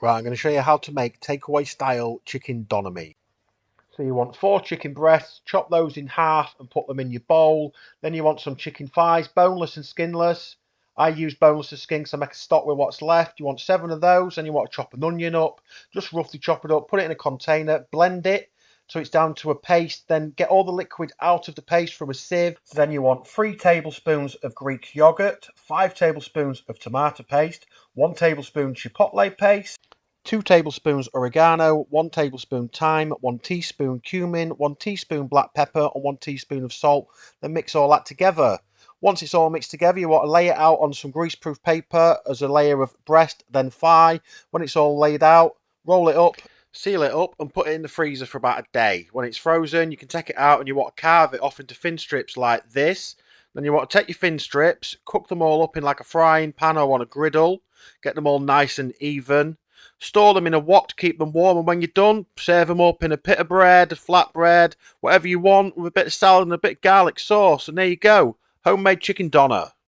Right, I'm going to show you how to make takeaway style chicken doner meat. So you want 4 chicken breasts, chop those in half and put them in your bowl. Then you want some chicken thighs, boneless and skinless. I use boneless and skin because I make a stock with what's left. You want 7 of those, and you want to chop an onion up. Just roughly chop it up, put it in a container, blend it so it's down to a paste. Then get all the liquid out of the paste from a sieve. Then you want 3 tablespoons of Greek yogurt, 5 tablespoons of tomato paste, 1 tablespoon chipotle paste, 2 tablespoons oregano, 1 tablespoon thyme, 1 teaspoon cumin, 1 teaspoon black pepper, and 1 teaspoon of salt. Then mix all that together. Once it's all mixed together, you want to lay it out on some greaseproof paper as a layer of breast, then thigh. When it's all laid out, roll it up, seal it up, and put it in the freezer for about a day. When it's frozen, you can take it out and you want to carve it off into thin strips like this. Then you want to take your thin strips, cook them all up in like a frying pan or on a griddle, get them all nice and even. Store them in a wok to keep them warm, and when you're done, serve them up in a pita bread, a flatbread, whatever you want, with a bit of salad and a bit of garlic sauce. And there you go, homemade chicken doner.